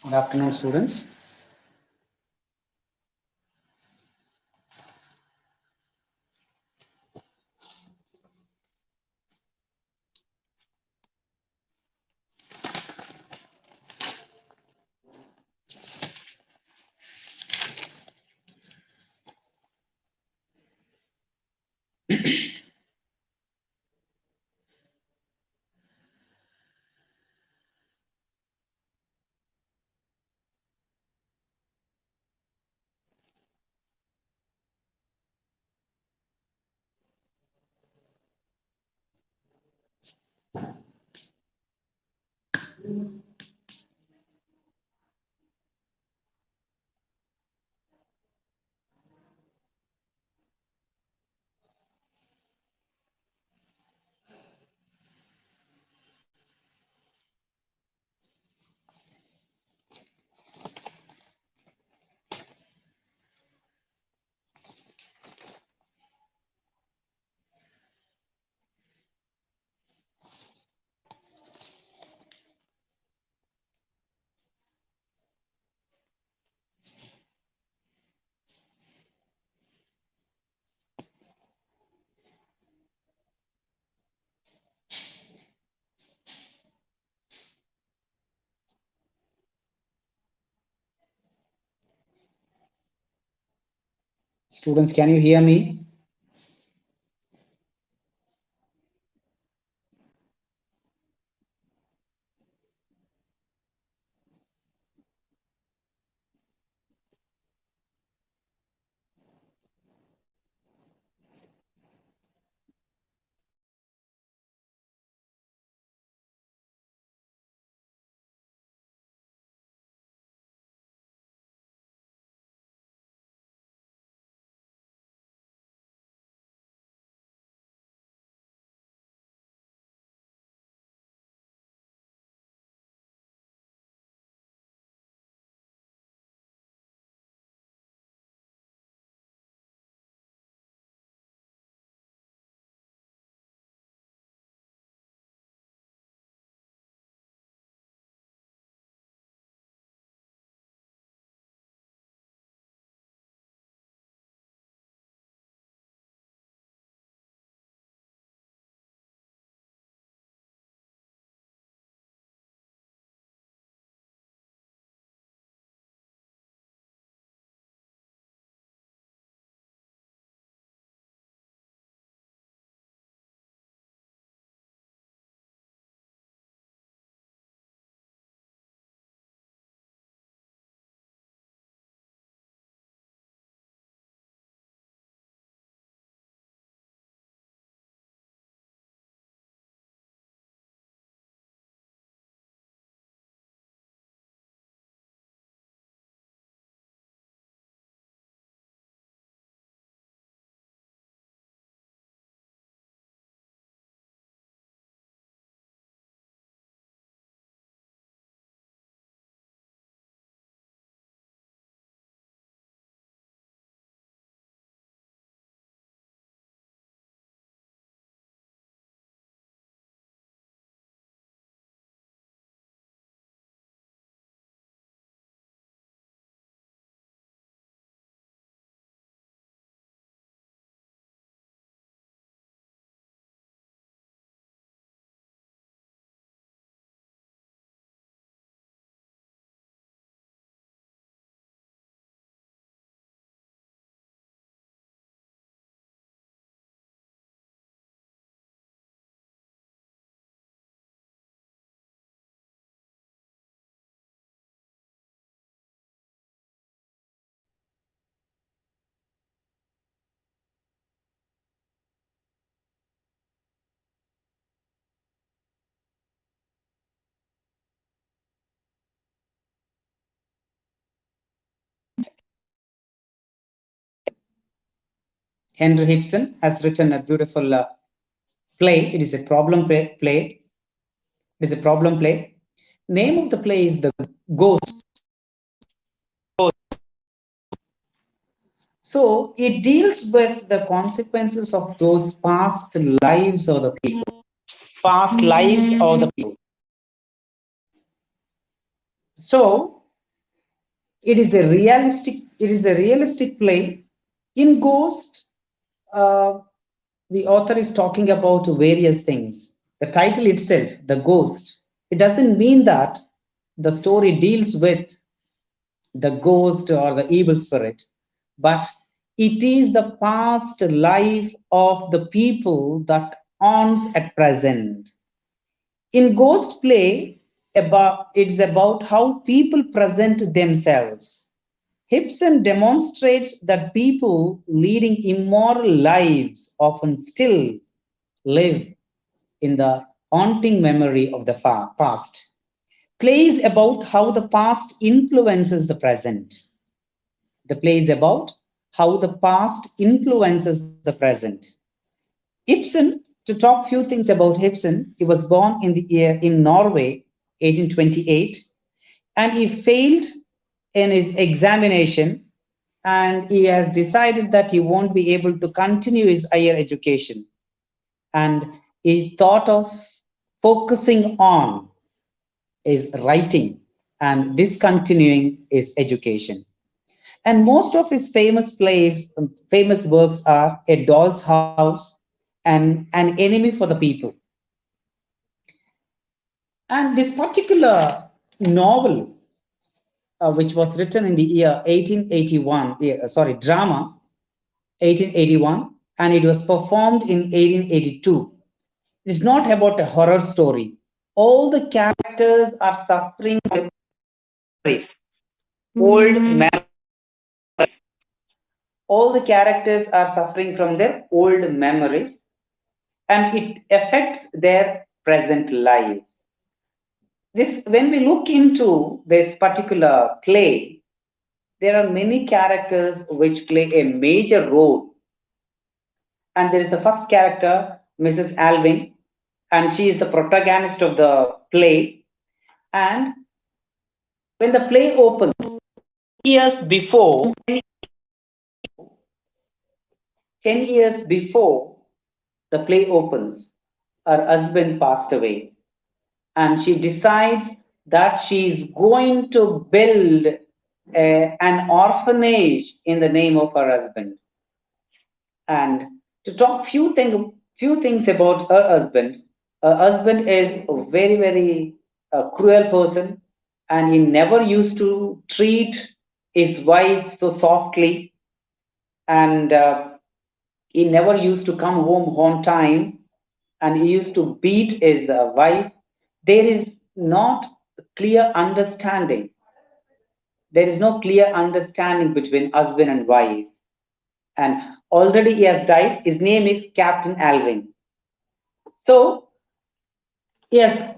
Good afternoon, students. Students, can you hear me? Henry Ibsen has written a beautiful play. It is a problem play. It is a problem play. Name of the play is The Ghost. So it deals with the consequences of those past lives of the people. Past lives of the people. So It is a realistic play. In Ghost, uh, the author is talking about various things. The title itself, The Ghost, it doesn't mean that the story deals with the ghost or the evil spirit, but it is the past life of the people that haunts at present. In Ghost Play, it's about how people present themselves. Ibsen demonstrates that people leading immoral lives often still live in the haunting memory of the past. Play is about how the past influences the present. The play is about how the past influences the present. Ibsen, to talk few things about Ibsen, he was born in Norway, 1828, and he failed in his examination, and he has decided that he won't be able to continue his higher education. And he thought of focusing on his writing and discontinuing his education. And most of his famous works are A Doll's House and An Enemy for the People. And this particular novel, which was written in the year 1881, drama 1881, and it was performed in 1882. It's not about a horror story. All the characters are suffering with memories, old memories. All the characters are suffering from their old memories, and it affects their present life. When we look into this particular play, there are many characters which play a major role. And there is the first character, Mrs. Alvin, and she is the protagonist of the play. And when the play opens, years before, 10 years before the play opens, her husband passed away. And she decides that she is going to build an orphanage in the name of her husband. And to talk few things about her husband is a very, very cruel person, and he never used to treat his wife so softly, and he never used to come home on time, and he used to beat his wife. There is not clear understanding. There is no clear understanding between husband and wife. And already he has died. His name is Captain Alvin. So, yes,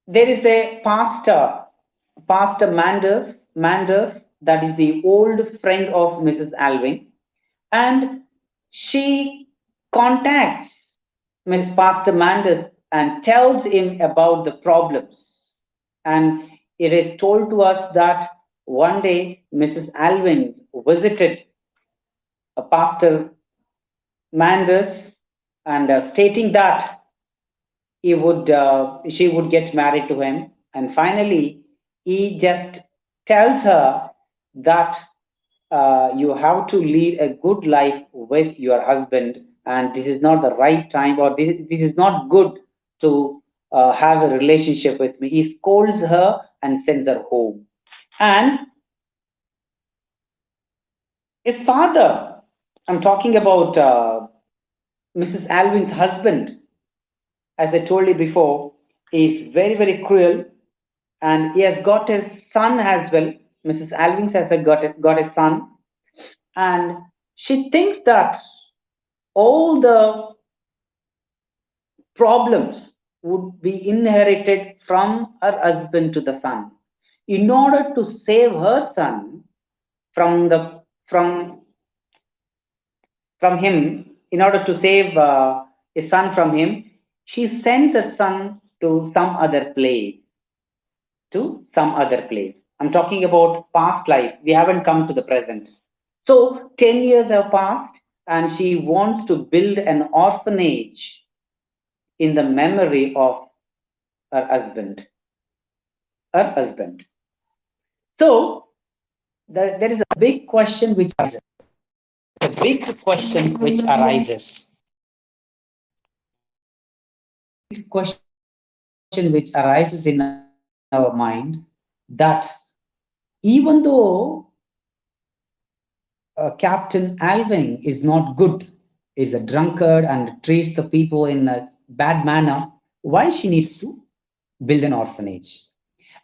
there is a Pastor Manders, that is the old friend of Mrs. Alvin, and she contacts Miss Pastor Manders and tells him about the problems. And it is told to us that one day Mrs. Alvin visited a Pastor Manders, and stating that she would get married to him. And finally, he just tells her that you have to lead a good life with your husband, and this is not the right time, or this is not good to have a relationship with me. He scolds her and sends her home. And his father, I'm talking about Mrs. Alvin's husband, as I told you before, is very, very cruel, and he has got a son as well. Mrs. Alvin has got a son, and she thinks that all the problems would be inherited from her husband to the son. In order to save her son from the from him, in order to save his son from him, she sends her son to some other place. To some other place. I'm talking about past life. We haven't come to the present. So 10 years have passed, and she wants to build an orphanage in the memory of her husband. Her husband. So there is a big question which arises. A big question which arises. Big question which arises in our mind that even though Captain Alving is not good, is a drunkard and treats the people in a bad manner, why she needs to build an orphanage?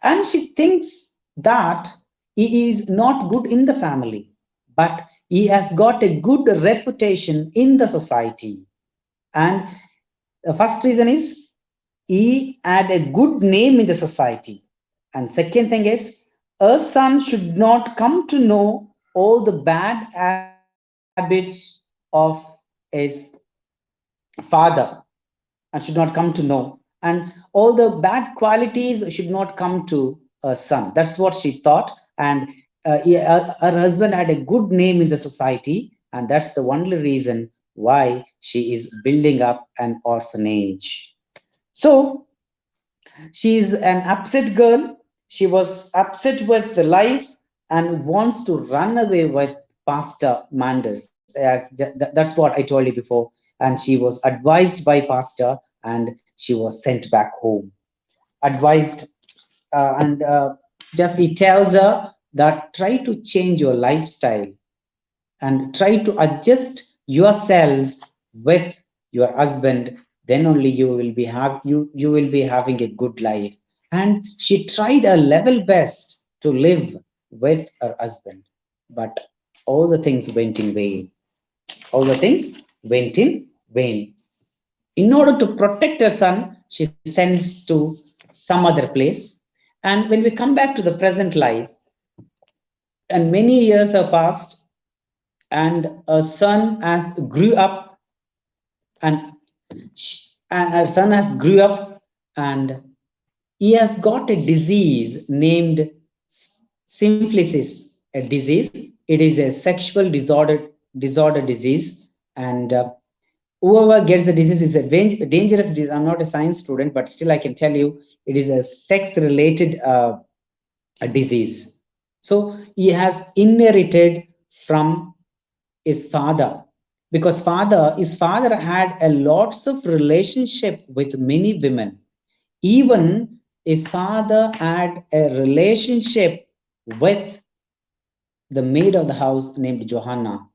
And she thinks that he is not good in the family, but he has got a good reputation in the society. And the first reason is he had a good name in the society. And second thing is, a son should not come to know all the bad habits of his father and should not come to know. And all the bad qualities should not come to a son. That's what she thought. And her husband had a good name in the society. And that's the only reason why she is building up an orphanage. So she is an upset girl. She was upset with the life and wants to run away with Pastor Mandus. That's what I told you before. And she was advised by Pastor and she was sent back home. Advised, and just he tells her that try to change your lifestyle and try to adjust yourselves with your husband, then only you will be having a good life. And she tried her level best to live with her husband, but all the things went in vain. All the things went in vain. In order to protect her son, she sends to some other place. And when we come back to the present life, and many years have passed, and a son has grew up, and her son has grew up, and he has got a disease named syphilis, a disease. It is a sexual disorder disease. And whoever gets the disease is a dangerous disease. I'm not a science student, but still I can tell you it is a sex related a disease. So he has inherited from his father, because his father had a lots of relationship with many women. Even his father had a relationship with the maid of the house named Johanna.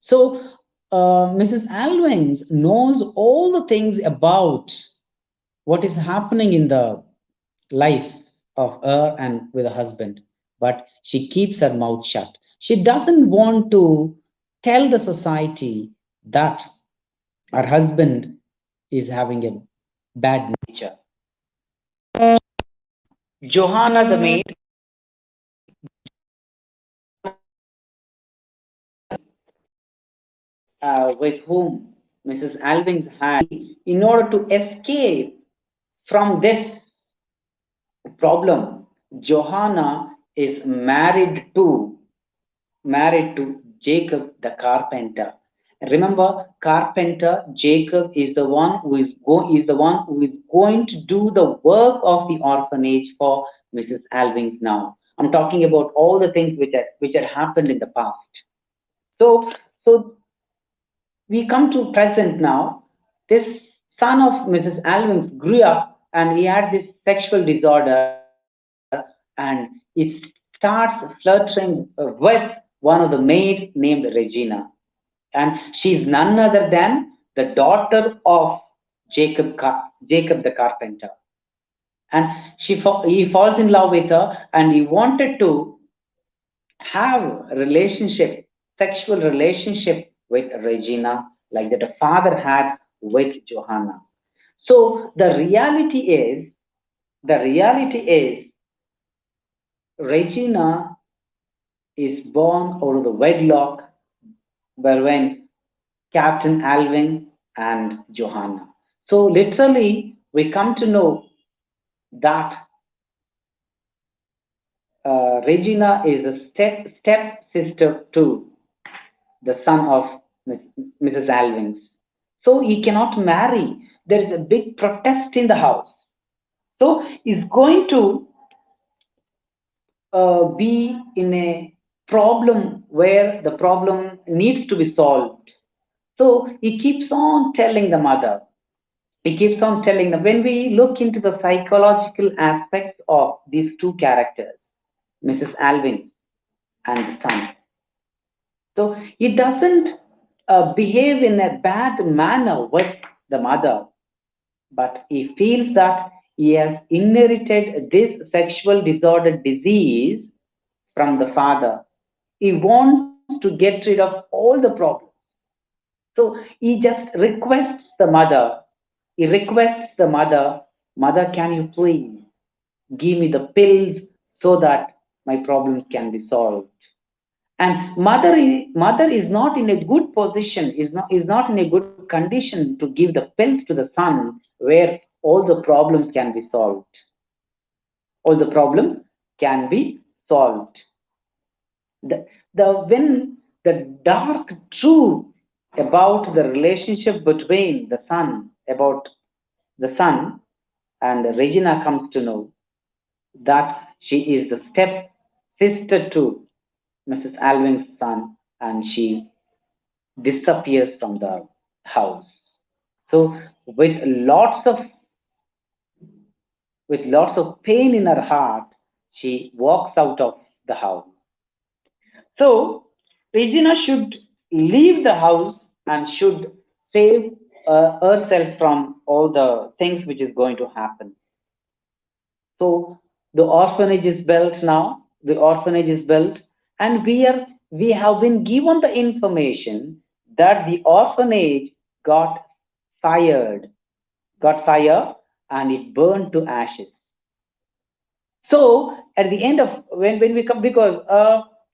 So Mrs. Alwings knows all the things about what is happening in the life of her and with her husband, but she keeps her mouth shut. She doesn't want to tell the society that her husband is having a bad nature. Johanna the maid, with whom Mrs. Alvings had, in order to escape from this problem, Johanna is married to Jacob the carpenter. Remember, carpenter Jacob is the one who is going to do the work of the orphanage for Mrs. Alvings now. I'm talking about all the things which had happened in the past. So we come to present now. This son of Mrs. Alvings grew up and he had this sexual disorder, and it starts flirting with one of the maids named Regina. And she's none other than the daughter of Jacob the carpenter. And he falls in love with her, and he wanted to have sexual relationship with Regina, like that a father had with Johanna. So the reality is, Regina is born out of the wedlock between Captain Alvin and Johanna. So literally, we come to know that Regina is a step sister to the son of Mrs. Alvins. So he cannot marry. There is a big protest in the house. So he's going to be in a problem where the problem needs to be solved. So he keeps on telling the mother, he keeps on telling them. When we look into the psychological aspects of these two characters, Mrs. Alvin and the son, so he doesn't behave in a bad manner with the mother, but he feels that he has inherited this sexual disorder disease from the father. He wants to get rid of all the problems. So he just requests the mother, Mother, can you please give me the pills so that my problems can be solved? And mother is not in a good position, is not in a good condition to give the pills to the son where all the problems can be solved. All the problems can be solved. When the dark truth about the relationship between the son and Regina comes to know that she is the step sister to Mrs. Alvin's son, and she disappears from the house. So with lots of pain in her heart, she walks out of the house. So Regina should leave the house and should save herself from all the things which is going to happen. So the orphanage is built now. The orphanage is built, and we have been given the information that the orphanage got fired, got fire, and it burned to ashes. So at the end of when we come, because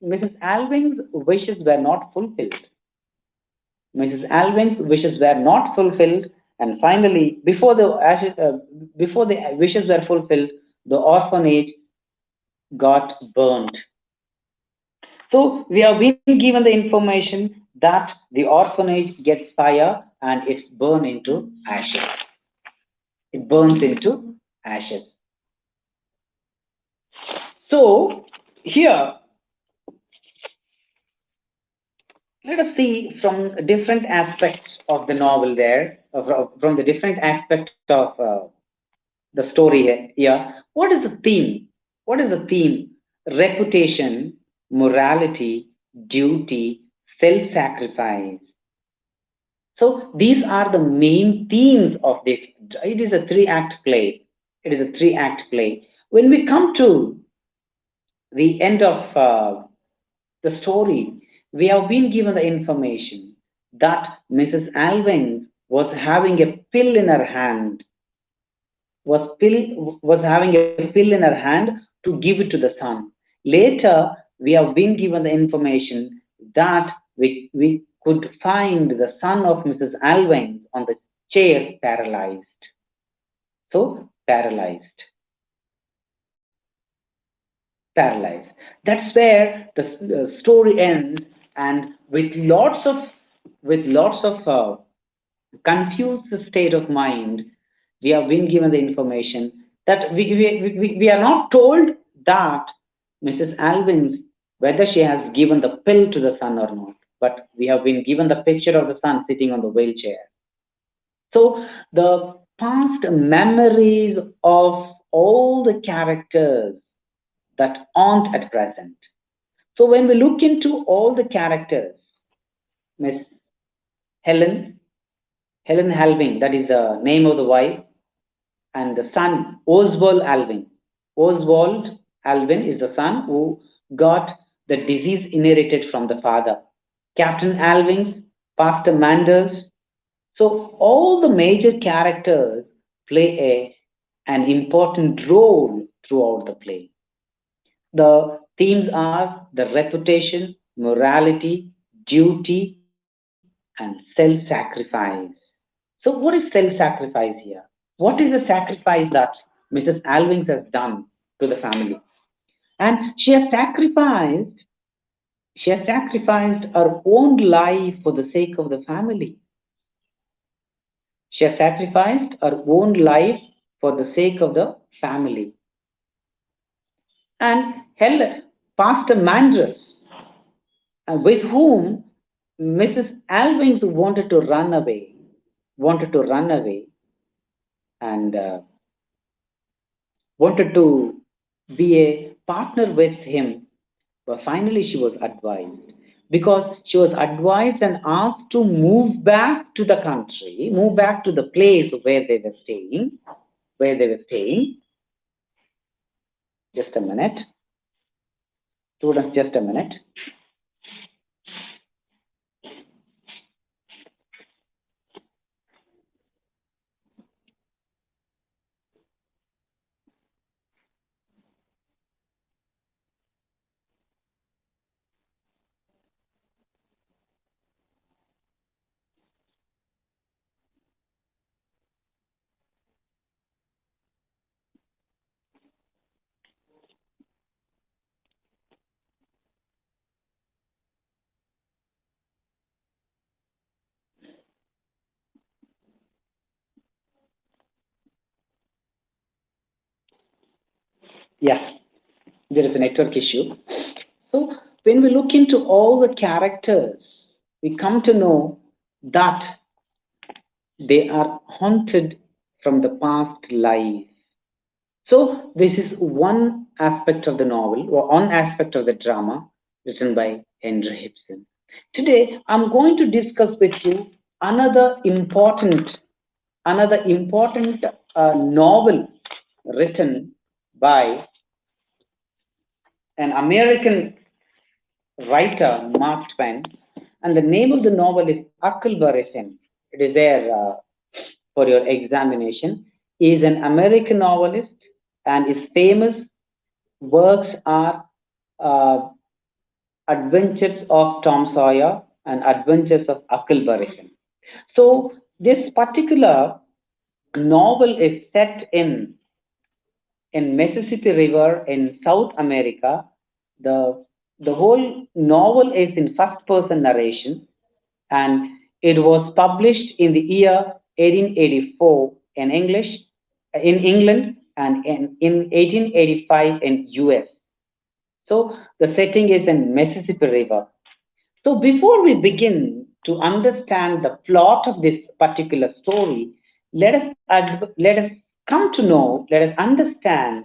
Mrs. Alvin's wishes were not fulfilled. Mrs. Alvin's wishes were not fulfilled, and finally, before the wishes were fulfilled, the orphanage got burned. So we have been given the information that the orphanage gets fire and it's burned into ashes. It burns into ashes. So here, let us see from different aspects of the novel there, from the different aspects of the story here. What is the theme? What is the theme? Reputation, morality, duty, self-sacrifice. So these are the main themes of this. It is a three-act play. It is a three-act play. When we come to the end of the story, we have been given the information that Mrs. Alvin was having a pill in her hand, was having a pill in her hand to give it to the son. Later, we have been given the information that we could find the son of Mrs. Alvin on the chair paralyzed. So, paralyzed. That's where the story ends, and with lots of confused state of mind, we have been given the information that we are not told that Mrs. Alvin, whether she has given the pill to the son or not, but we have been given the picture of the son sitting on the wheelchair. So the past memories of all the characters that aren't at present. So when we look into all the characters, Miss Helen, Helen Alvin, that is the name of the wife, and the son, Oswald Alvin. Oswald Alvin is the son who got the disease inherited from the father. Captain Alvin, Pastor Manders. So all the major characters play an important role throughout the play. The themes are the reputation, morality, duty, and self sacrifice. So, what is self sacrifice here? What is the sacrifice that Mrs. Alvings has done to the family? And she has sacrificed her own life for the sake of the family. She has sacrificed her own life for the sake of the family. And Pastor Mandrus, with whom Mrs. Alvings wanted to run away, and wanted to be a partner with him, but finally she was advised, because she was advised and asked to move back to the country, move back to the place where they were staying, Just a minute. Students, just a minute. Yes, there is a network issue. So when we look into all the characters, we come to know that they are haunted from the past life. So this is one aspect of the novel, or one aspect of the drama written by Henry Ibsen. Today, I'm going to discuss with you another important, novel written by an American writer, Mark Twain, and the name of the novel is Huckleberry Finn. It is there for your examination. He is an American novelist, and his famous works are uh, Adventures of Tom Sawyer and Adventures of Huckleberry Finn. So this particular novel is set in Mississippi River in South America. The whole novel is in first person narration, and it was published in the year 1884 in English in England, and in 1885 in US. So the setting is in Mississippi River. So before we begin to understand the plot of this particular story, let us let us understand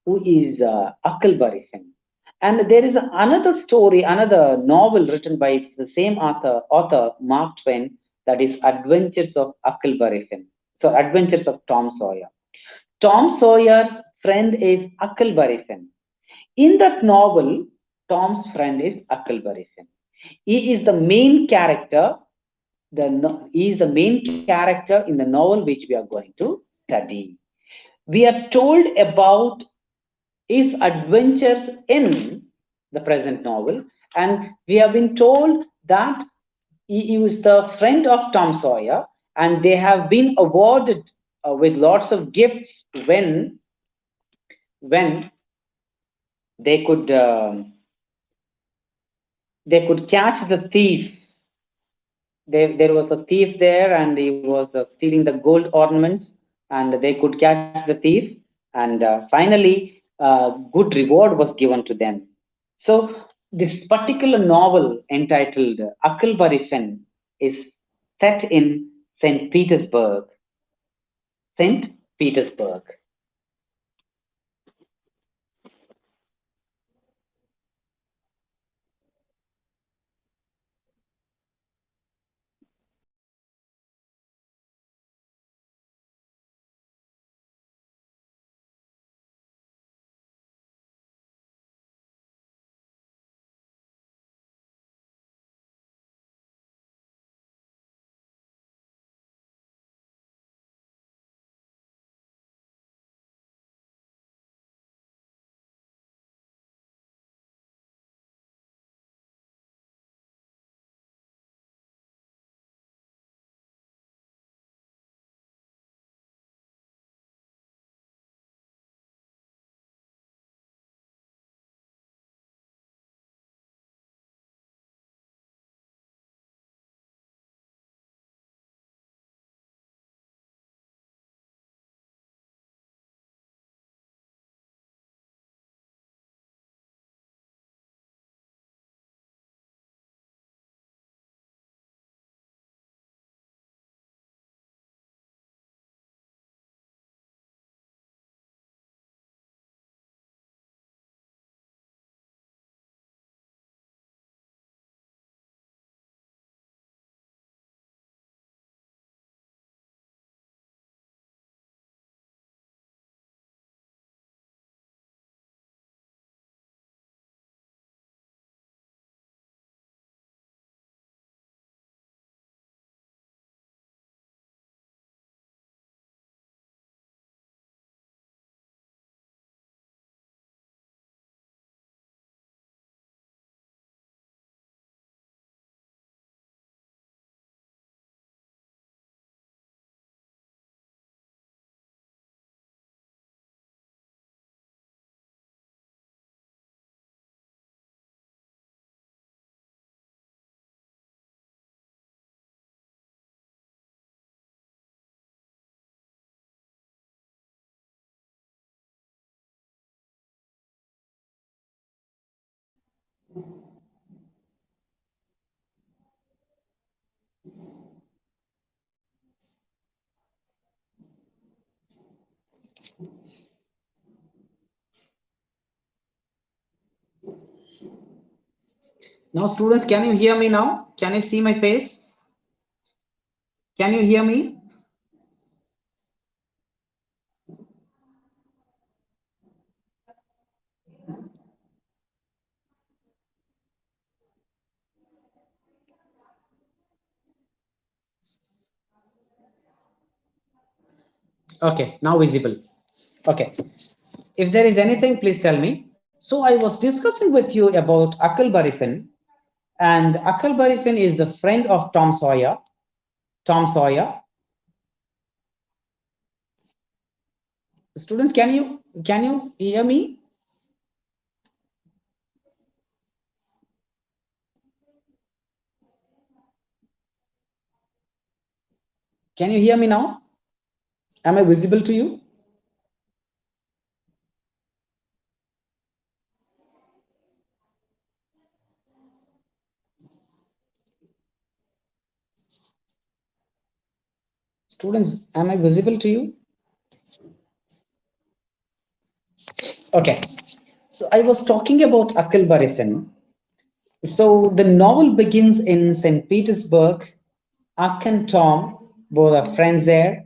who is Huckleberry Finn. And there is another story, another novel written by the same author Mark Twain, that is Adventures of Huckleberry Finn. So Adventures of Tom Sawyer. Tom Sawyer's friend is Huckleberry Finn. In that novel, Tom's friend is Huckleberry Finn. He is the main character. He is the main character in the novel which we are going to study. We are told about his adventures in the present novel, and we have been told that he is the friend of Tom Sawyer, and they have been awarded with lots of gifts when they could catch the thief. There was a thief there, and he was stealing the gold ornaments, and they could catch the thief, and finally, good reward was given to them. So, this particular novel entitled Huckleberry Finn is set in St. Petersburg. St. Petersburg. Now, students, can you hear me now? Can you see my face? Can you hear me? Okay, now visible. Okay. If there is anything, please tell me. So I was discussing with you about Huckleberry Finn, and Huckleberry Finn is the friend of Tom Sawyer. Tom Sawyer. Students, can you hear me? Can you hear me now? Am I visible to you? Students, am I visible to you? Okay. So I was talking about Huckleberry Finn. So the novel begins in St. Petersburg. Huck and Tom both are friends there.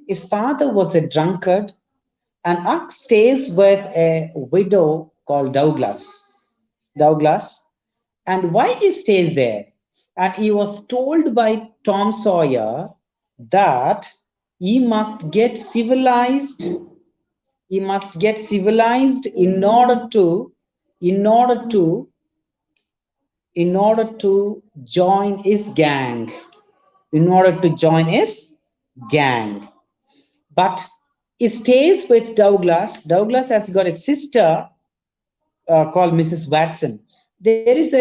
His father was a drunkard, and Huck stays with a widow called Douglas. Douglas. And why he stays there? And he was told by Tom Sawyer that he must get civilized. He must get civilized in order to join his gang. In order to join his gang. But he stays with Douglas. Douglas has got a sister called Mrs. Watson. There is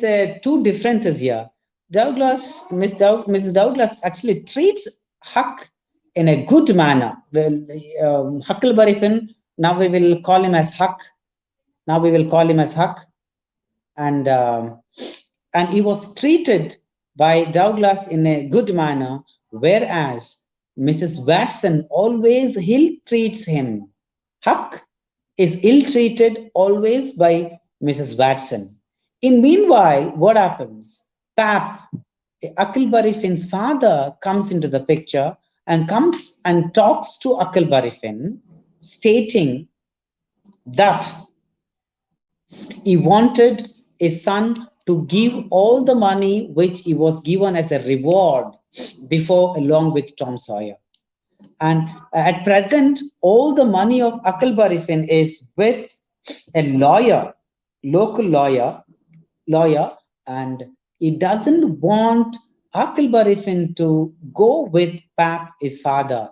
a two differences here. Mrs. Douglas actually treats Huck in a good manner. Well, Huckleberry Finn. Now we will call him as Huck. Now we will call him as Huck, and he was treated by Douglas in a good manner, whereas Mrs. Watson always ill treats him. Huck is ill treated always by Mrs. Watson. In meanwhile, what happens? Pap, Huckleberry Finn's father, comes into the picture and comes and talks to Huckleberry Finn, stating that he wanted his son to give all the money which he was given as a reward before, along with Tom Sawyer. And at present, all the money of Huckleberry Finn is with a lawyer, local lawyer, and he doesn't want Huckleberry Finn to go with Pap, his father.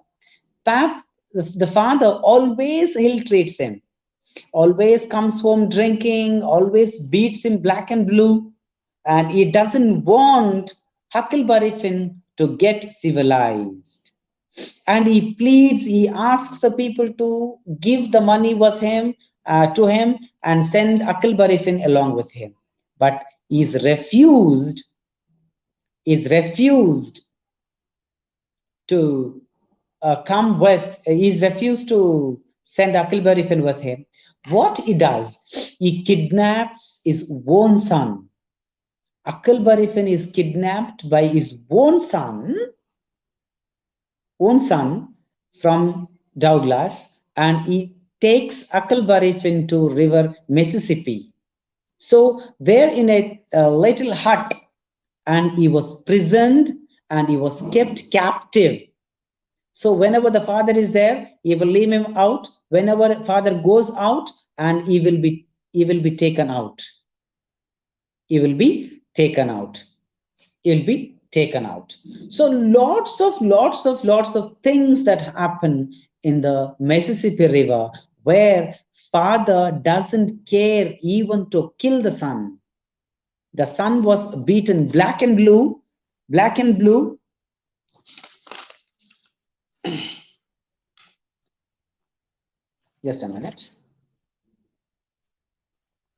Pap, the father, always ill treats him, always comes home drinking, always beats him black and blue, and he doesn't want Huckleberry Finn to get civilized. And he pleads, he asks the people to give the money with him to him and send Huckleberry Finn along with him. But he's refused to he's refused to send Huckleberry Finn with him. What he does, he kidnaps his own son. Huckleberry Finn is kidnapped by his own son from Douglas, and he takes Huckleberry Finn to river Mississippi. So they're in a little hut, and he was prisoned and he was kept captive. So whenever the father is there, he will leave him out. Whenever father goes out, and he will be taken out. He will be taken out. He'll be taken out. So lots of things that happen in the Mississippi River, where father doesn't care even to kill the son. The son was beaten black and blue. Just a minute.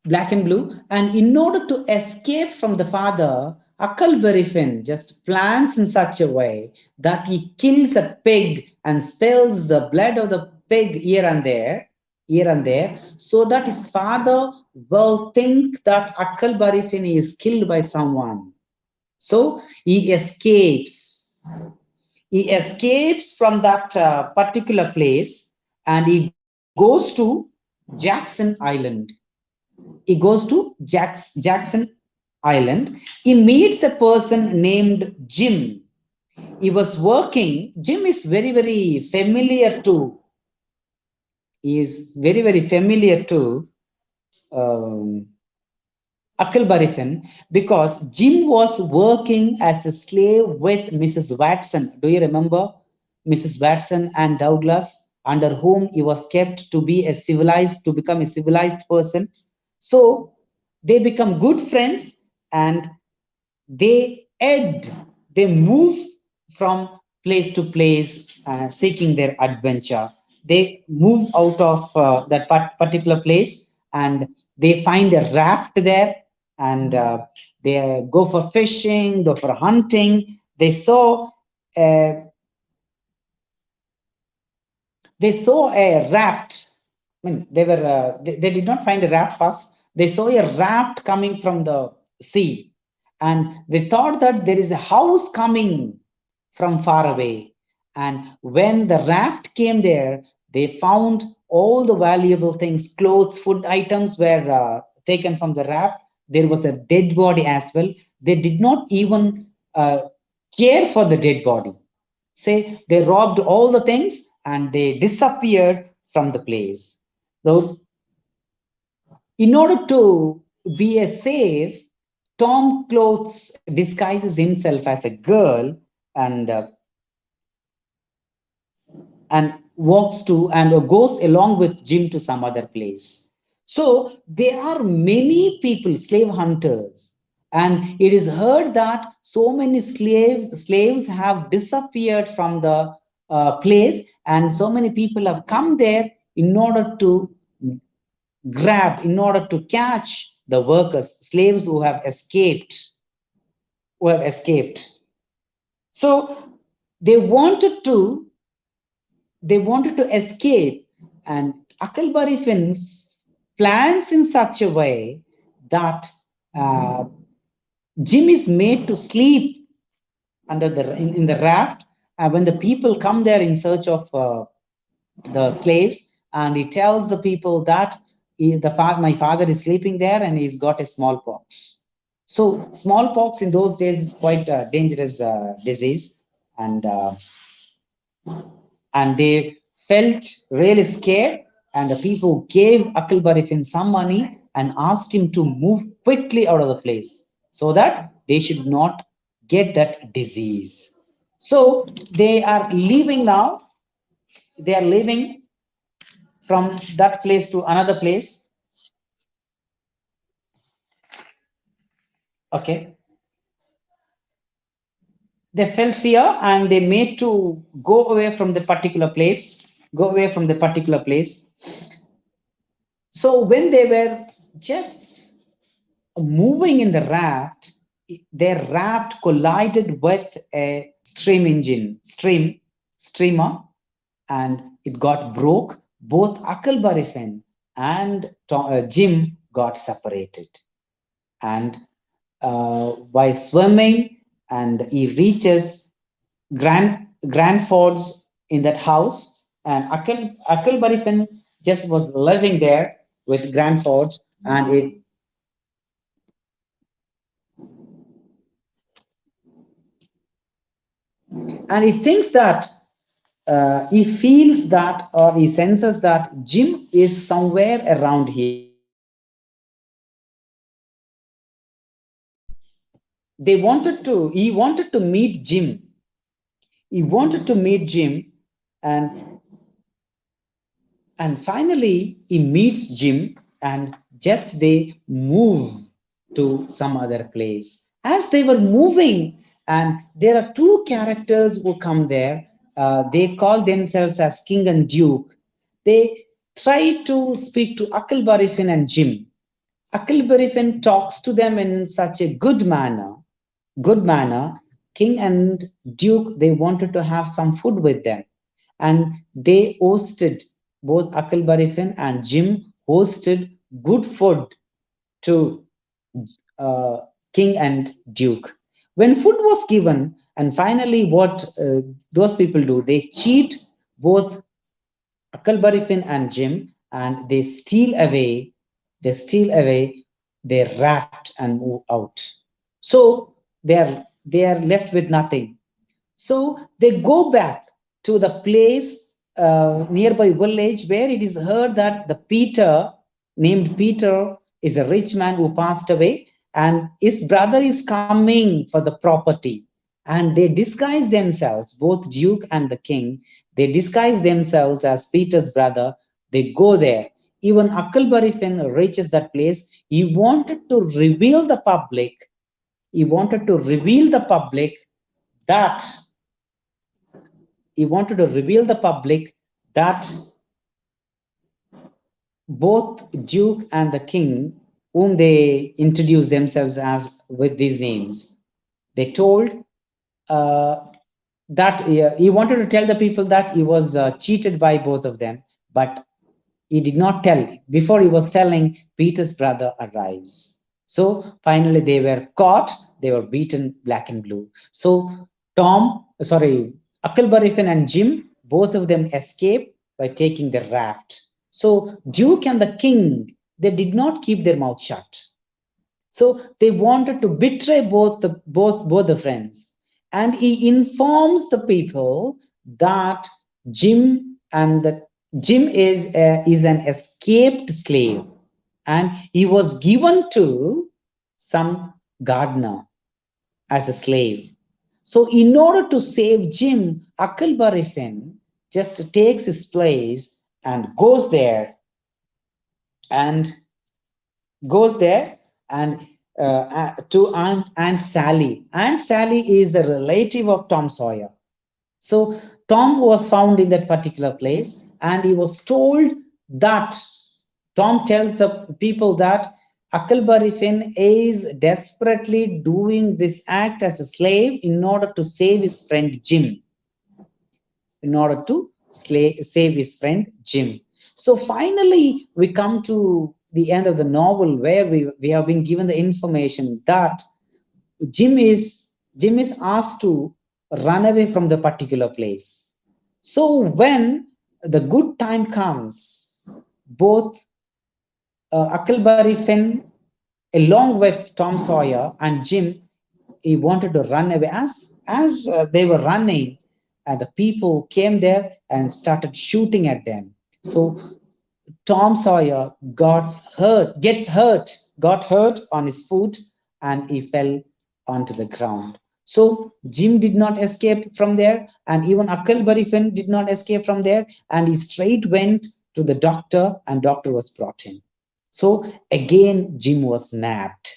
black and blue. And in order to escape from the father, Akalbarifin just plans in such a way that he kills a pig and spills the blood of the pig here and there, so that his father will think that Akalbarifin is killed by someone. So he escapes. He escapes from that particular place and he goes to Jackson Island. He goes to Jackson Island. He meets a person named Jim. He was working. Jim is very, very familiar to. He is very, very familiar to Akalbarifin because Jim was working as a slave with Mrs. Watson. Do you remember Mrs. Watson and Douglas, under whom he was kept to become a civilized person? So they become good friends and they move from place to place seeking their adventure. They move out of that particular place and they find a raft there and they go for fishing, go for hunting. They saw a raft. I mean, they did not find a raft first. They saw a raft coming from the sea, and they thought that there is a house coming from far away. And when the raft came there, they found all the valuable things, clothes, food items were taken from the raft. There was a dead body as well. They did not even care for the dead body. Say they robbed all the things and they disappeared from the place. So, in order to be a safe, Tom Clothes disguises himself as a girl and goes along with Jim to some other place. So there are many people, slave hunters, and it is heard that so many slaves have disappeared from the place, and so many people have come there in order to catch the workers, slaves who have escaped. So they wanted to escape, and Akalbarifin plans in such a way that Jim is made to sleep under in the raft when the people come there in search of the slaves, and he tells the people that my father is sleeping there and he's got a smallpox. So smallpox in those days is quite a dangerous disease, and they felt really scared, and the people gave Akalbarifin some money and asked him to move quickly out of the place so that they should not get that disease. So they are leaving now. They are leaving from that place to another place. Okay. They felt fear and they made to go away from the particular place. So when they were just moving in the raft, their raft collided with a steamer, and it got broke. Both Akalbarifin and Jim got separated. And by swimming, and he reaches Grandford's in that house, and Akalbarifin just was living there with Grandford's, and he thinks that he feels that, or he senses that Jim is somewhere around here. He wanted to meet Jim. And finally he meets Jim, and just they move to some other place. As they were moving, and there are two characters who come there. They call themselves as King and Duke. They try to speak to Akalbarifin and Jim, Akilbarifin talks to them in such a good manner. King and Duke, they wanted to have some food with them, and they hosted, both Akilbarifin and Jim hosted good food to uh, King and Duke. When food was given, and finally, what those people do, they cheat both Akilbarifin and Jim, and they steal away their raft and move out. So they are left with nothing. So they go back to the place, nearby village, where it is heard that the Peter, named Peter, is a rich man who passed away, and his brother is coming for the property. And they disguise themselves, both Duke and the king, they disguise themselves as Peter's brother. They go there. Even Akilbarifin reaches that place. He wanted to reveal the public. He wanted to reveal the public that he wanted to reveal the public that both Duke and the king, whom they introduced themselves as with these names, they told uh, that he wanted to tell the people that he was cheated by both of them, but he did not tell. Before he was telling, Peter's brother arrives. So finally, they were caught. They were beaten black and blue. So Akilbarifin and Jim, both of them escaped by taking the raft. So Duke and the king, they did not keep their mouth shut. So they wanted to betray both the friends, and he informs the people that Jim and the Jim is an escaped slave, and he was given to some gardener as a slave. So in order to save Jim, Akilbarifin just takes his place and and goes there and to Aunt Sally. Aunt Sally is the relative of Tom Sawyer. So Tom was found in that particular place, and he was told that Tom tells the people that Akilbarifin is desperately doing this act as a slave in order to save his friend Jim. In order to save his friend Jim. So finally, we come to the end of the novel, where we have been given the information that Jim is Jim is asked to run away from the particular place. So when the good time comes, both Huckleberry Finn, along with Tom Sawyer and Jim, he wanted to run away. As they were running, the people came there and started shooting at them. So Tom Sawyer got hurt on his foot, and he fell onto the ground. So Jim did not escape from there, and even Huckleberry Finn did not escape from there, and he straight went to the doctor, and doctor was brought in. So again, Jim was nabbed,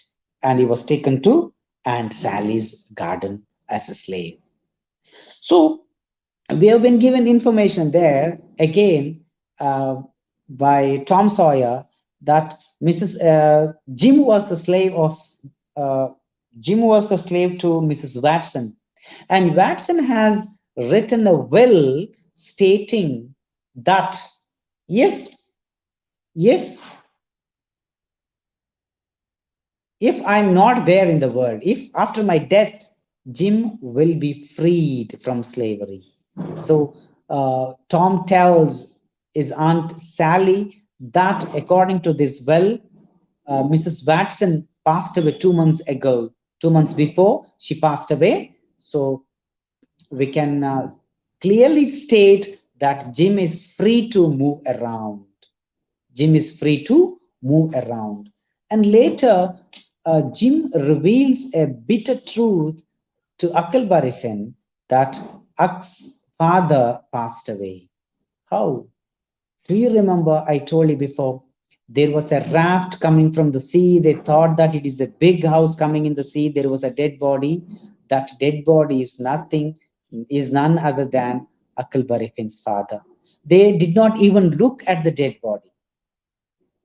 and he was taken to Aunt Sally's garden as a slave. So we have been given information there again by Tom Sawyer that Mrs. Jim was the slave of uh, Jim was the slave to Mrs. Watson, and Watson has written a will stating that if if if I'm not there in the world, if after my death, Jim will be freed from slavery. So Tom tells his Aunt Sally that according to this will, Mrs. Watson passed away 2 months ago. 2 months before she passed away. So we can clearly state that Jim is free to move around. Jim is free to move around. And later, Jim reveals a bitter truth to Huckleberry Finn that Huck's father passed away. How? Do you remember I told you before? There was a raft coming from the sea. They thought that it is a big house coming in the sea. There was a dead body. That dead body is none other than Huckleberry Finn's father. They did not even look at the dead body.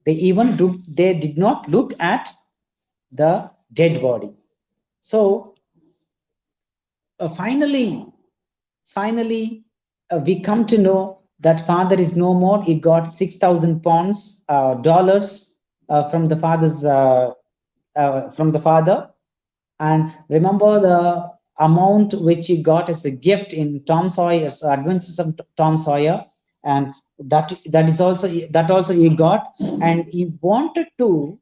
They did not look at the dead body. So finally, we come to know that father is no more. He got 6,000 pounds, dollars from the father. And remember the amount which he got as a gift in Tom Sawyer's Adventures of Tom Sawyer, and that also he got, and he wanted to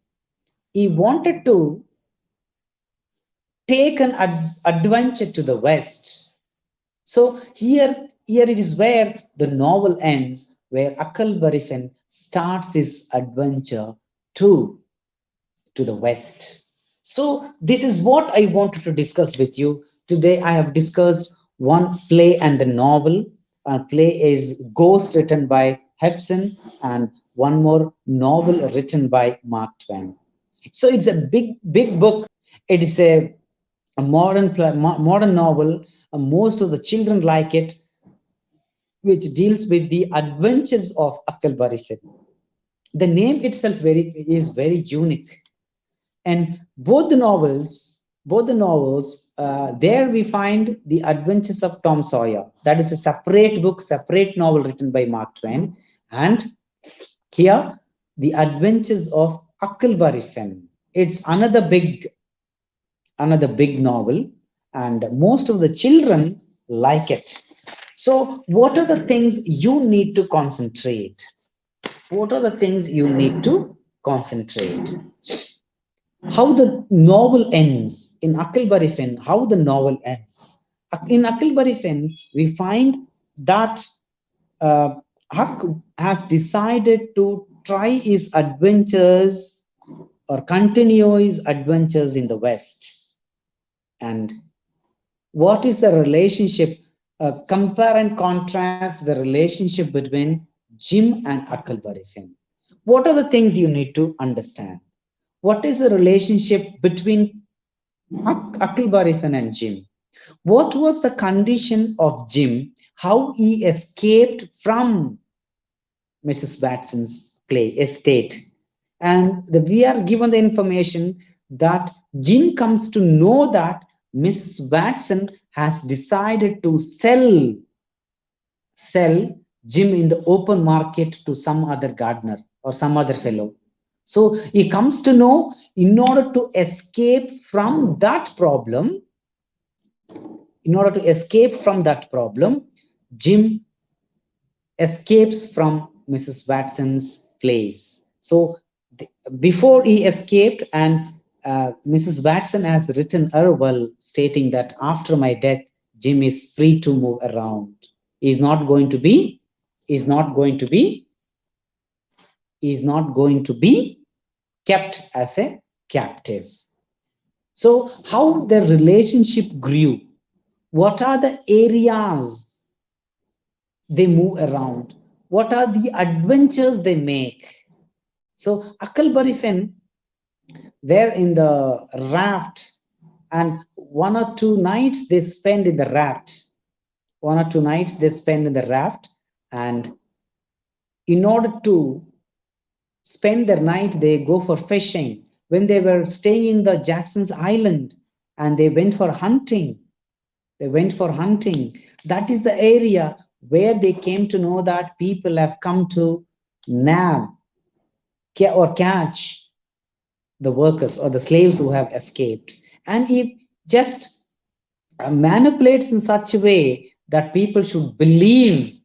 take an adventure to the West. So here it is where the novel ends, where Huckleberry Finn starts his adventure to the West. So this is what I wanted to discuss with you today. I have discussed one play and the novel. Play is Ghost, written by Hepson, and one more novel written by Mark Twain. So it's a big book. It is a modern novel. Most of the children like it, which deals with the adventures of Huckleberry Finn. The name itself is very unique, and both the novels, there we find the Adventures of Tom Sawyer. That is a separate book, separate novel written by Mark Twain, and here the Adventures of Huckleberry Finn. It's another big novel, and most of the children like it. So what are the things you need to concentrate? What are the things you need to concentrate? How the novel ends in Huckleberry Finn, how the novel ends. In Huckleberry Finn, we find that Huck has decided to try his adventures or continue his adventures in the West. And what is the relationship? Compare and contrast the relationship between Jim and Huckleberry Finn. What are the things you need to understand? What is the relationship between Huckleberry Finn and Jim? What was the condition of Jim? How he escaped from Mrs. Watson's estate? And we are given the information that Jim comes to know that Mrs. Watson has decided to sell Jim in the open market to some other gardener or some other fellow. So he comes to know, in order to escape from that problem, Jim escapes from Mrs. Watson's place. So before he escaped, and Mrs. Watson has written her will stating that after my death, Jim is free to move around. He's not going to be kept as a captive. So how the relationship grew? What are the areas they move around? What are the adventures they make? So Huckleberry Finn were in the raft, and 1 or 2 nights they spend in the raft. And in order to spend their night, they go for fishing. When they were staying in the Jackson's Island, and they went for hunting. That is the area where they came to know that people have come to nab or catch the workers or the slaves who have escaped. And he just manipulates in such a way that people should believe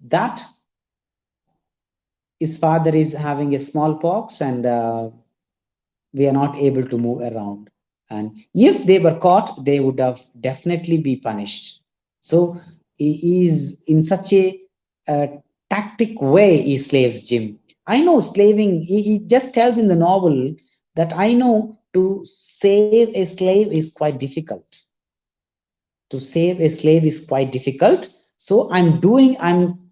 that his father is having a smallpox, and we are not able to move around. And if they were caught, they would have definitely be punished. So he is in such a tactic way he slaves Jim. I know slaving, he just tells in the novel that I know to save a slave is quite difficult. So I'm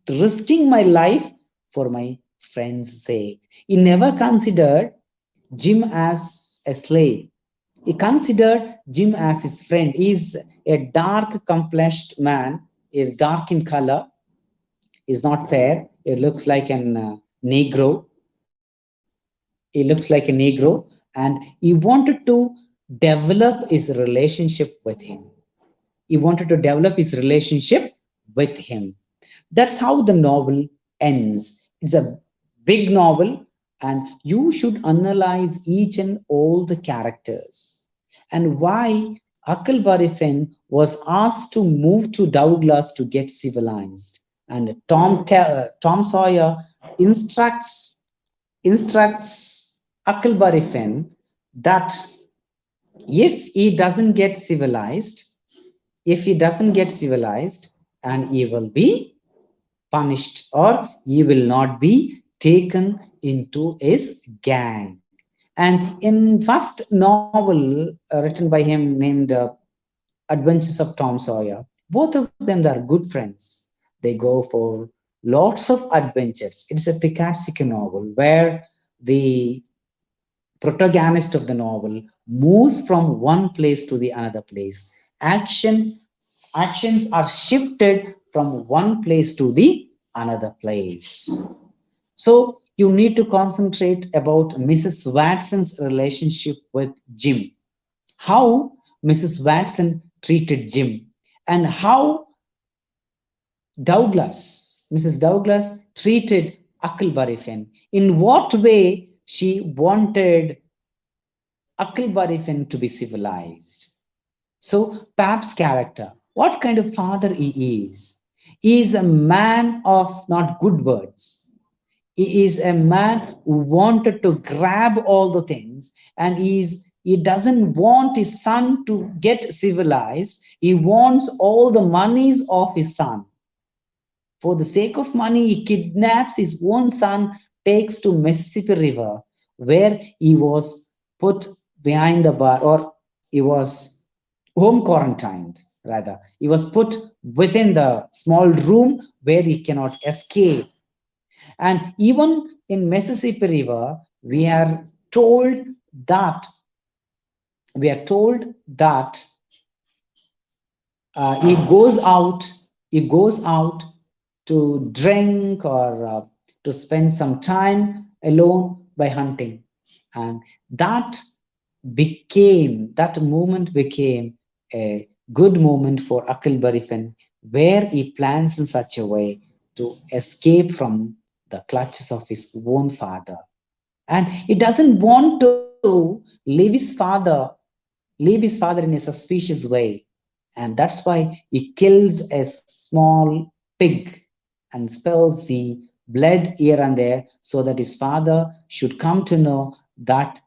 risking my life for my friend's sake. He never considered Jim as a slave. He considered Jim as his friend. He's a dark complexed man, is dark in color, is not fair. It looks like an Negro. He looks like a Negro, and he wanted to develop his relationship with him. He wanted to develop his relationship with him. That's how the novel ends. It's a big novel, and you should analyze each and all the characters and why Huckleberry Finn was asked to move to Douglas to get civilized. And Tom Sawyer instructs Huckleberry Finn that if he doesn't get civilized, and he will be punished or he will not be taken into his gang. And in first novel written by him named Adventures of Tom Sawyer, both of them are good friends. They go for lots of adventures. It is a Picasso novel where the protagonist of the novel moves from one place to the another place. Actions are shifted from one place to the another place. So you need to concentrate about Mrs. Watson's relationship with Jim, how Mrs. Watson treated Jim, and how Mrs. Douglas treated Huckleberry Finn. In what way she wanted Huckleberry Finn to be civilized. So Pap's character, what kind of father he is? He is a man of not good words. He is a man who wanted to grab all the things, and he doesn't want his son to get civilized. He wants all the monies of his son. For the sake of money, he kidnaps his own son, takes to Mississippi River, where he was put behind the bar, or he was home quarantined, rather. He was put within the small room where he cannot escape. And even in Mississippi River, we are told that we are told that he goes out to drink or to spend some time alone by hunting, and that moment became a good moment for Huckleberry Finn, where he plans in such a way to escape from the clutches of his own father. And he doesn't want to leave his father in a suspicious way. And that's why he kills a small pig and spills the blood here and there so that his father should come to know that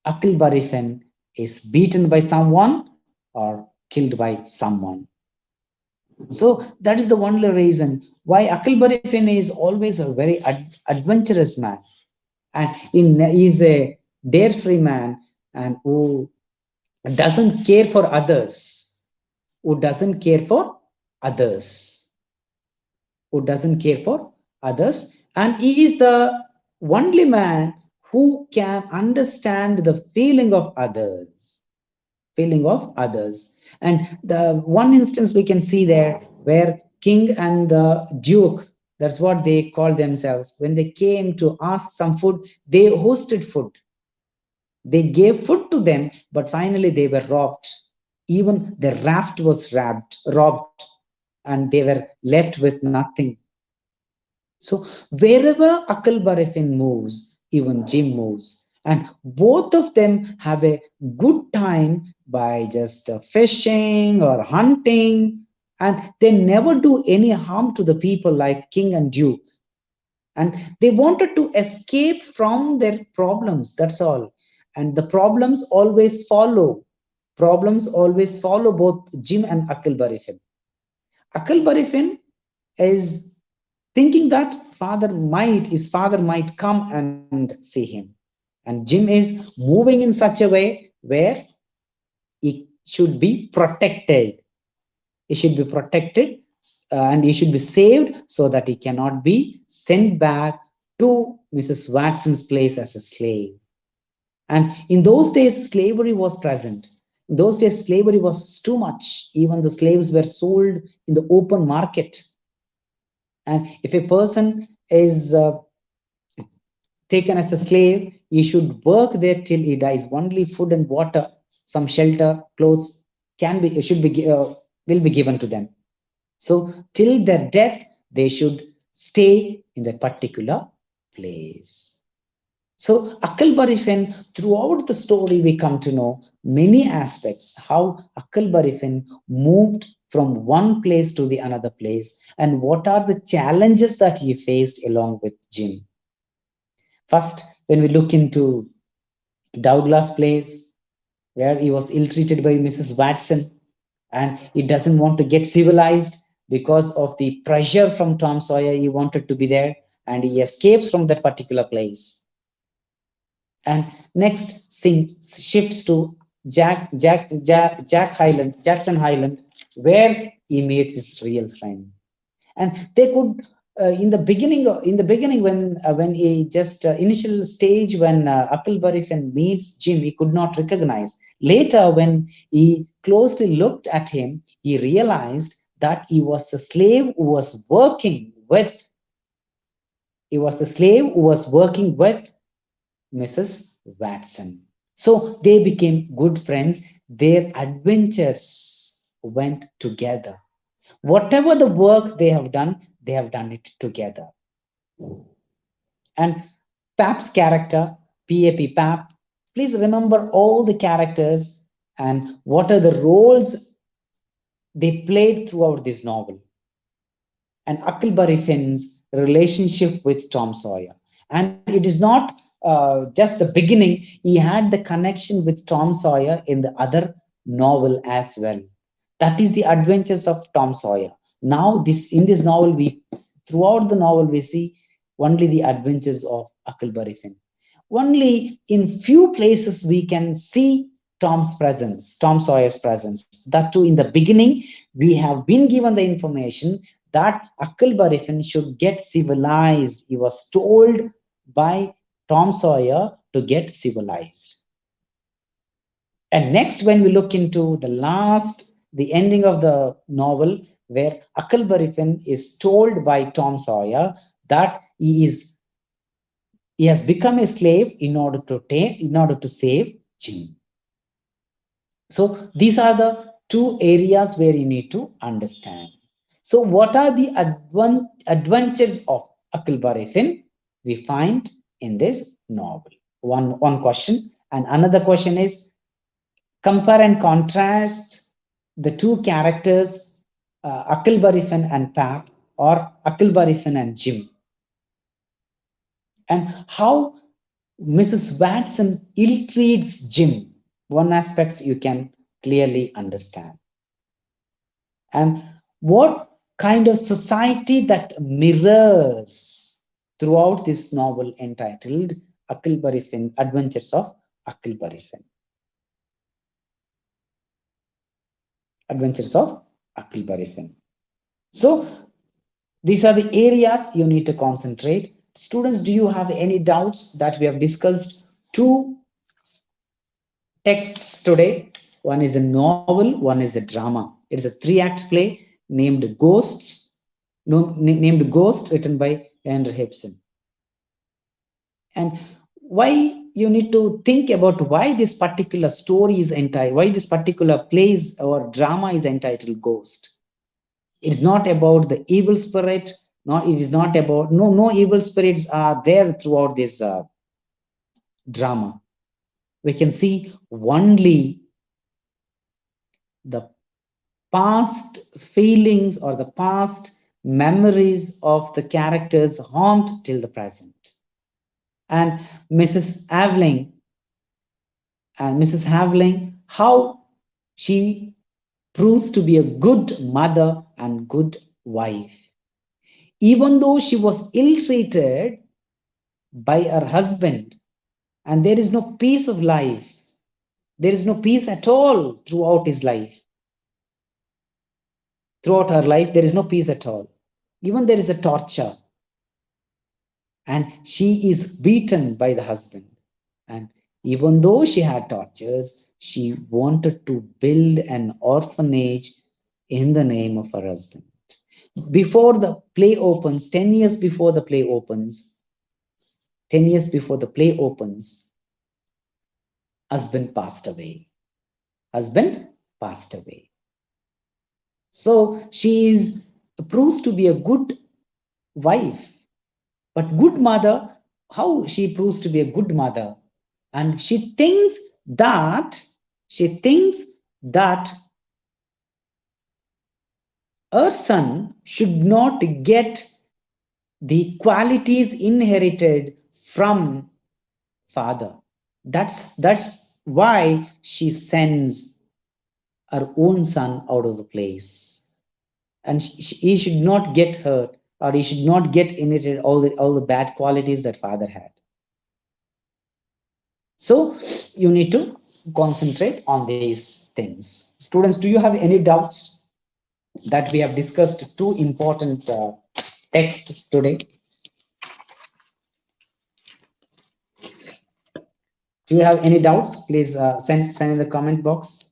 Huckleberry Finn is beaten by someone or killed by someone. So that is the only reason why Huckleberry Finn is always a very adventurous man, and he is a dare-free man, and who doesn't care for others, who doesn't care for others, and he is the only man who can understand the feeling of others. And the one instance we can see there where king and the duke, that's what they call themselves, when they came to ask some food, they hosted food. They gave food to them, but finally they were robbed. Even the raft was robbed, and they were left with nothing. So wherever Huckleberry Finn moves, even Jim moves. And both of them have a good time by just fishing or hunting. And they never do any harm to the people like King and Duke. And they wanted to escape from their problems, that's all. And the problems always follow. Both Jim and Huckleberry Finn. Huckleberry Finn is thinking that his father might come and see him. And Jim is moving in such a way where he should be protected. And he should be saved so that he cannot be sent back to Mrs. Watson's place as a slave. And in those days, slavery was present. In those days, slavery was too much. Even the slaves were sold in the open market. And if a person is taken as a slave, he should work there till he dies. Only food and water, some shelter, clothes can be should be will be given to them. So till their death, they should stay in that particular place. So Akkalbarifen, throughout the story, we come to know many aspects how Akkalbarifen moved from one place to the another place, and what are the challenges that he faced along with Jim. First, when we look into Douglas Place, where he was ill-treated by Mrs. Watson, and he doesn't want to get civilized because of the pressure from Tom Sawyer. He wanted to be there, and he escapes from that particular place. And next scene shifts to Jackson Highland, where he meets his real friend. And they could in the beginning when he just initial stage when Akkalbarifen meets Jim, he could not recognize. Later, when he closely looked at him, he realized that he was the slave who was working with. He was the slave who was working with Mrs. Watson. So they became good friends. Their adventures went together. Whatever the work they have done it together. And Pap's character, PAP, Pap, please remember all the characters and what are the roles they played throughout this novel. And Akkalbarifin's relationship with Tom Sawyer. And it is not just the beginning, he had the connection with Tom Sawyer in the other novel as well. That is the adventures of Tom Sawyer. Now, in this novel, throughout the novel, we see only the adventures of Akkalbarifin. Only in few places we can see Tom Sawyer's presence. That too, in the beginning, we have been given the information that Akkalbarifin should get civilized. He was told by Tom Sawyer to get civilized. And next, when we look into the ending of the novel, where Akkalbarifin is told by Tom Sawyer that he has become a slave in order to save Jim. So these are the two areas where you need to understand. So what are the adventures of Akkalbarifin we find in this novel? One question. And another question is, compare and contrast the two characters, Akkalbarifin and Pap, or Akkalbarifin and Jim. And how Mrs. Watson ill-treats Jim. One aspect you can clearly understand. And what kind of society that mirrors throughout this novel entitled Akkalbarifin, Adventures of Akkalbarifin. Adventures of Akkalbarifin. So these are the areas you need to concentrate. Students, do you have any doubts that we have discussed two texts today? One is a novel, one is a drama. It is a 3-act play named Ghost, written by Henry Ibsen. And why you need to think about why this particular story is entitled, why this particular play or drama is entitled Ghost. It's not about the evil spirit. It is not about no evil spirits are there throughout this drama. We can see only the past feelings or the past memories of the characters haunt till the present. And Mrs. Aveling, how she proves to be a good mother and good wife. Even though she was ill-treated by her husband, and there is no peace of life, there is no peace at all throughout his life. Throughout her life, there is no peace at all. Even there is a torture. And she is beaten by the husband. And even though she had tortures, she wanted to build an orphanage in the name of her husband. Before the play opens, 10 years before the play opens, 10 years before the play opens, husband passed away. Husband passed away. So she proves to be a good wife, but good mother. How she proves to be a good mother? And she thinks that her son should not get the qualities inherited from father. That's why she sends her own son out of the place, and he should not get hurt, or he should not get inherited all the bad qualities that father had. So you need to concentrate on these things. Students, do you have any doubts that we have discussed two important texts today? Do you have any doubts? Please send in the comment box.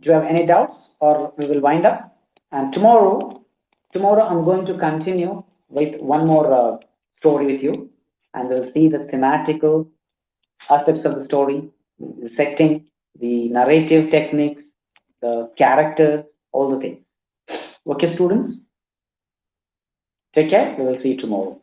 Do you have any doubts, or we will wind up? And tomorrow I'm going to continue with one more story with you, and we'll see the thematical aspects of the story, the setting, the narrative techniques, the characters, all the things. Okay, students? Take care. We will see you tomorrow.